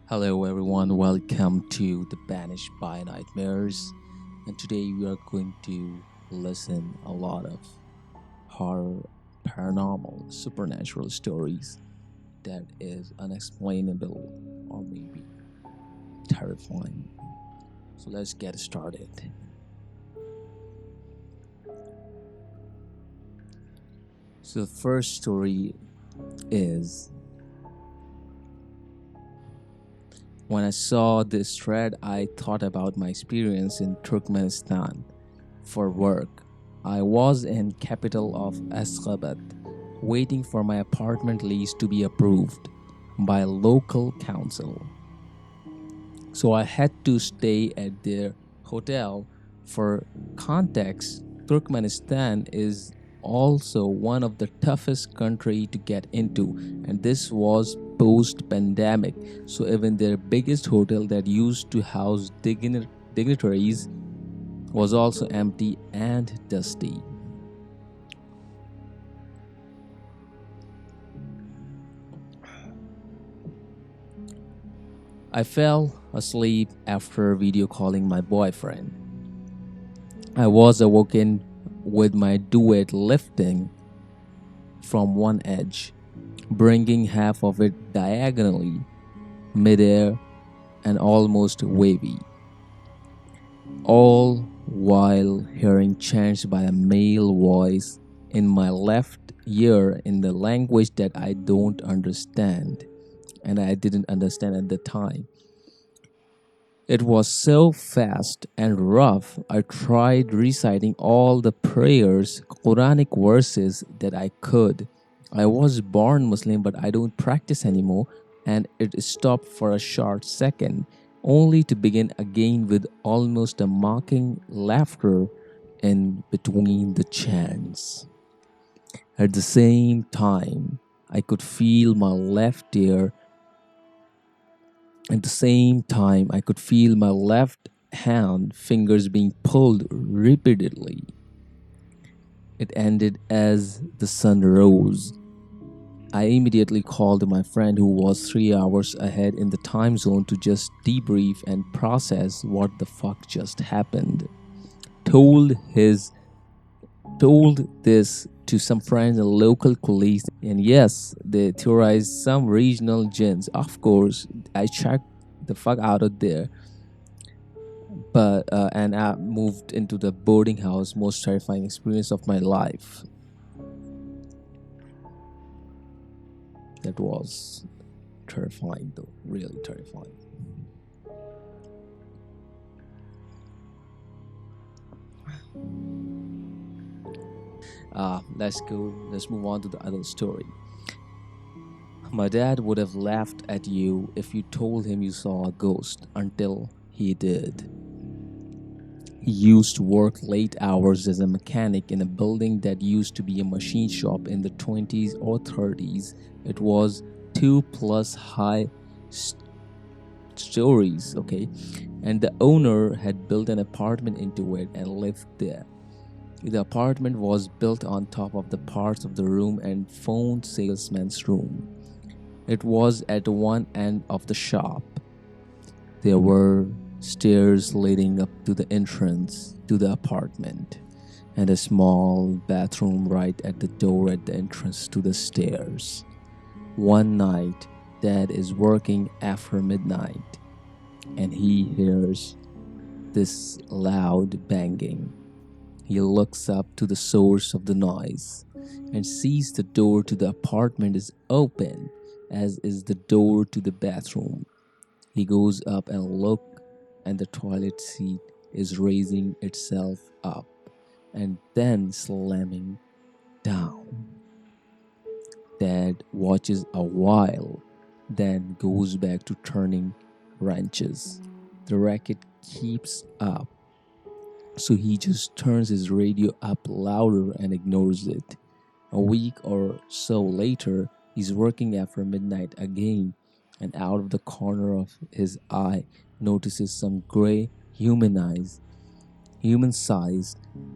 Hello, everyone. Welcome to the Banished by Nightmares. And today we are going to listen a lot of horror, paranormal, supernatural stories that is unexplainable or maybe terrifying. So let's get started. So the first story is when I saw this thread, I thought about my experience in Turkmenistan for work. I was in capital of Ashgabat, waiting for my apartment lease to be approved by local council. So I had to stay at their hotel. For context, Turkmenistan is also one of the toughest country to get into, and this was post pandemic. So even their biggest hotel that used to house dignitaries was also empty and dusty. I fell asleep after video calling my boyfriend. I was awoken with my duet lifting from one edge, bringing half of it diagonally, midair, and almost wavy, all while hearing chants by a male voice in my left ear in the language that I don't understand and I didn't understand at the time. It was so fast and rough, I tried reciting all the prayers, Quranic verses that I could. I was born Muslim, but I don't practice anymore, and it stopped for a short second, only to begin again with almost a mocking laughter in between the chants. At the same time, I could feel my left ear At the same time, I could feel my left hand fingers being pulled repeatedly. It ended as the sun rose. I immediately called my friend who was 3 hours ahead in the time zone to just debrief and process what the fuck just happened. Told his told this to some friends and local colleagues, and yes, they theorized some regional jinns. Of course, I checked the fuck out of there, but and I moved into the boarding house. Most terrifying experience of my life. That was terrifying, though, really terrifying. Let's go. Let's move on to the other story. My dad would have laughed at you if you told him you saw a ghost until he did. He used to work late hours as a mechanic in a building that used to be a machine shop in the 20s or 30s. It was two plus high stories, okay? And the owner had built an apartment into it and lived there. The apartment was built on top of the parts of the room and phone salesman's room. It was at one end of the shop. There were stairs leading up to the entrance to the apartment, and a small bathroom right at the door at the entrance to the stairs. One night, Dad is working after midnight, and he hears this loud banging. He looks up to the source of the noise and sees the door to the apartment is open, as is the door to the bathroom. He goes up and looks, and the toilet seat is raising itself up and then slamming down. Dad watches a while, then goes back to turning wrenches. The racket keeps up, so he just turns his radio up louder and ignores it. A week or so later, he's working after midnight again, and out of the corner of his eye notices some gray, human-sized,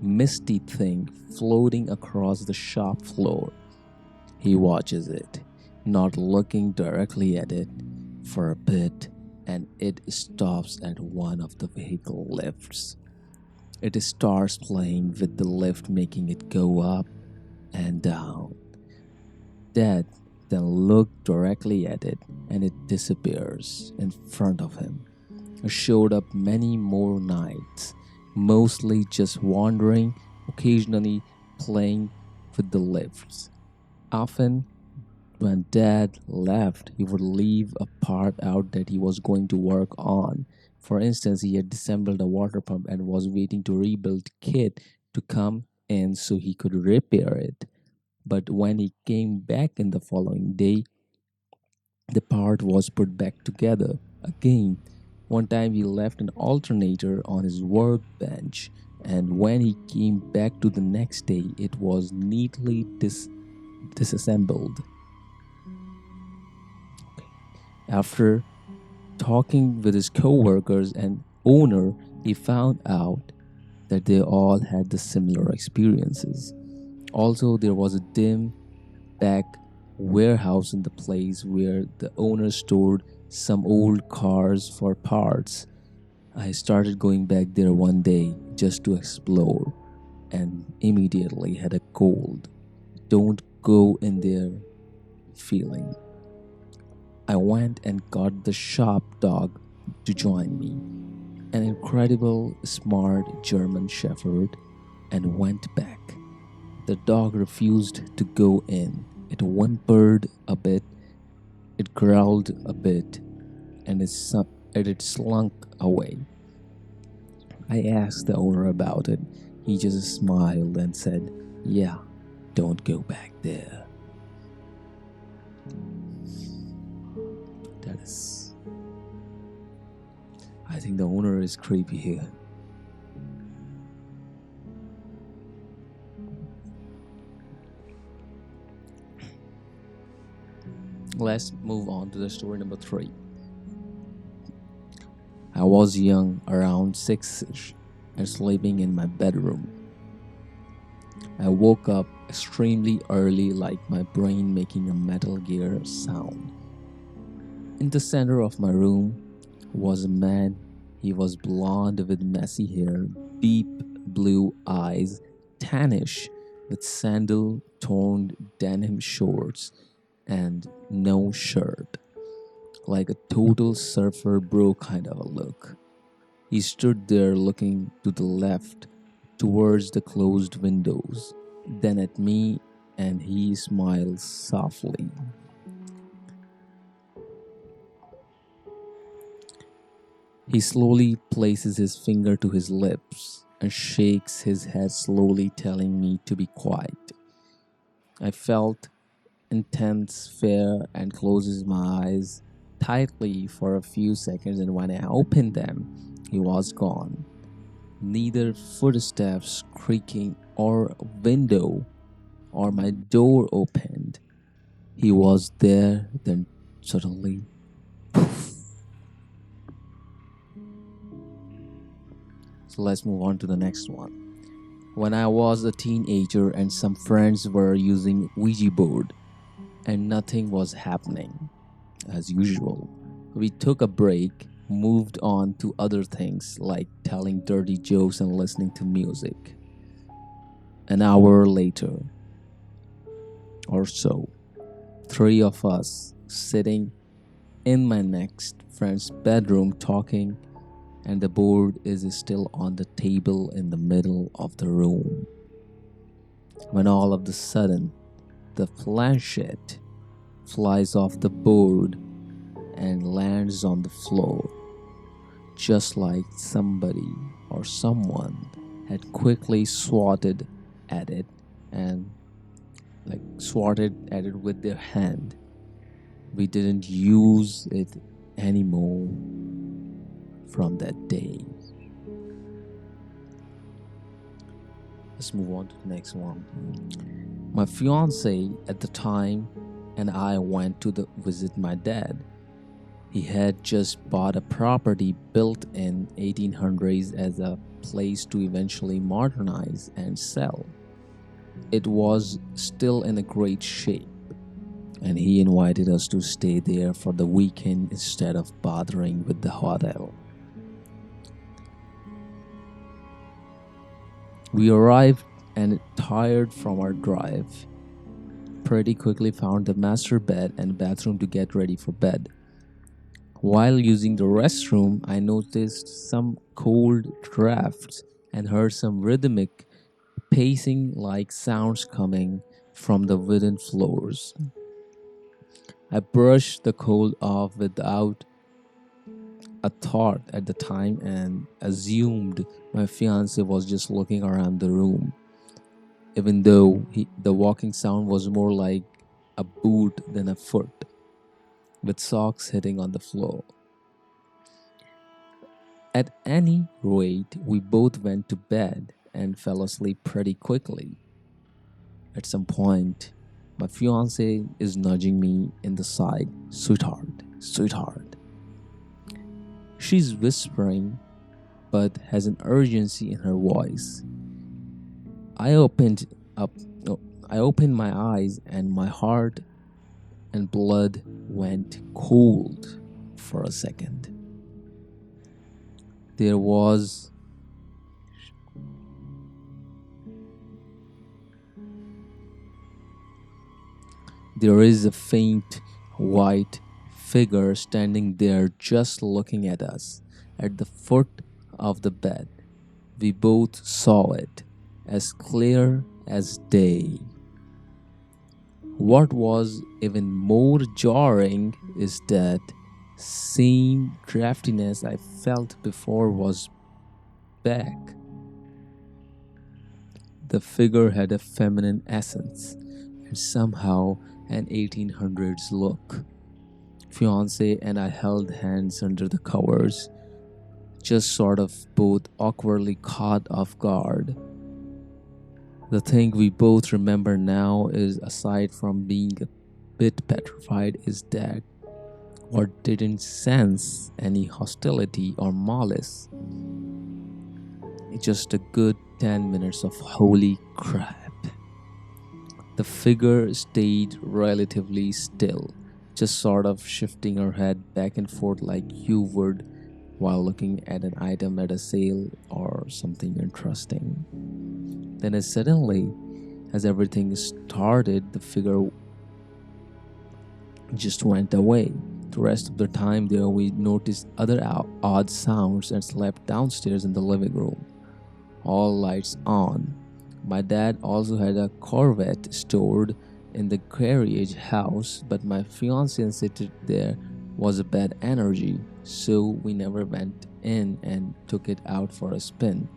misty thing floating across the shop floor. He watches it, not looking directly at it for a bit, and it stops at one of the vehicle lifts. It starts playing with the lift, making it go up and down. Dad then looked directly at it and it disappears in front of him. I showed up many more nights, mostly just wandering, occasionally playing with the lifts. Often, when Dad left, he would leave a part out that he was going to work on. For instance, he had disassembled a water pump and was waiting to rebuild kit to come in so he could repair it. But when he came back in the following day, the part was put back together again. One time he left an alternator on his workbench, and when he came back to the next day, it was neatly disassembled. After talking with his co-workers and owner, he found out that they all had the similar experiences. Also, there was a dim back warehouse in the place where the owner stored some old cars for parts. I started going back there one day just to explore and immediately had a cold. Don't go in there feeling. I went and got the shop dog to join me, an incredible smart German shepherd, and went back. The dog refused to go in. It whimpered a bit, it growled a bit, and it slunk away. I asked the owner about it. He just smiled and said, "Yeah, don't go back there." That is. I think the owner is creepy here. Let's move on to the story number 3. I was young, around 6ish, and sleeping in my bedroom. I woke up extremely early, like my brain making a Metal Gear sound. In the center of my room was a man. He was blonde with messy hair, deep blue eyes, tannish, with sandal toned denim shorts, and no shirt, like a total surfer bro kind of a look. He stood there looking to the left, towards the closed windows, then at me, and he smiled softly. He slowly places his finger to his lips and shakes his head slowly, telling me to be quiet. I felt intense fear and closes my eyes tightly for a few seconds, and when I opened them, he was gone. Neither footsteps creaking or window or my door opened. He was there, then suddenly, poof. So let's move on to the next one. When I was a teenager and some friends were using Ouija board and nothing was happening as usual, we took a break, moved on to other things like telling dirty jokes and listening to music. An hour later or so, 3 of us sitting in my next friend's bedroom talking, and the board is still on the table in the middle of the room. When all of a sudden, the planchette flies off the board and lands on the floor, just like somebody or someone had quickly swatted at it and swatted at it with their hand. We didn't use it anymore from that day. Let's move on to the next one. My fiance at the time and I went to visit my dad. He had just bought a property built in 1800s as a place to eventually modernize and sell. It was still in a great shape. and he invited us to stay there for the weekend instead of bothering with the hotel. We arrived and tired from our drive. Pretty quickly found the master bed and bathroom to get ready for bed. While using the restroom, I noticed some cold drafts and heard some rhythmic pacing like sounds coming from the wooden floors. I brushed the cold off without a thought at the time and assumed my fiance was just looking around the room, even though the walking sound was more like a boot than a foot, with socks hitting on the floor. At any rate, we both went to bed and fell asleep pretty quickly. At some point, my fiance is nudging me in the side, "Sweetheart, sweetheart." She's whispering, but has an urgency in her voice. I opened up, no, I opened my eyes and my heart and blood went cold for a second. There was There is a faint white figure standing there just looking at us at the foot of the bed. We both saw it as clear as day. What was even more jarring is that same draftiness I felt before was back. The figure had a feminine essence and somehow an 1800s look. Fiance and I held hands under the covers, just sort of both awkwardly caught off guard. The thing we both remember now is, aside from being a bit petrified, is that or didn't sense any hostility or malice. It's just a good 10 minutes of holy crap. The figure stayed relatively still, just sort of shifting her head back and forth like you would while looking at an item at a sale or something interesting. Then, as everything started, the figure just went away. The rest of the time there, we noticed other odd sounds and slept downstairs in the living room, all lights on. My dad also had a Corvette stored in the garage house, but my fiance insisted there was a bad energy, so we never went in and took it out for a spin.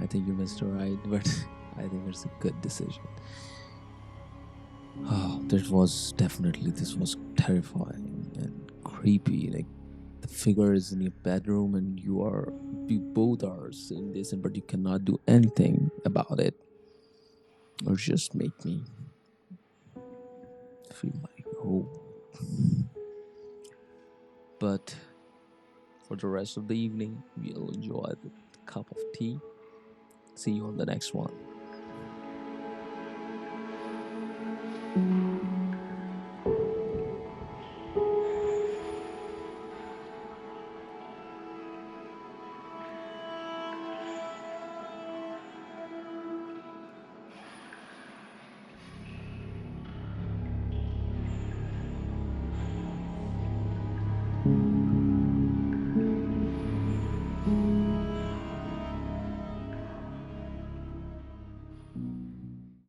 I think you missed a ride, but I think it's a good decision. Oh, this was terrifying and creepy. Like, the figure is in your bedroom and you both are seeing this, but you cannot do anything about it, or just make me feel like, oh. But for the rest of the evening, we'll enjoy the cup of tea. See you on the next one.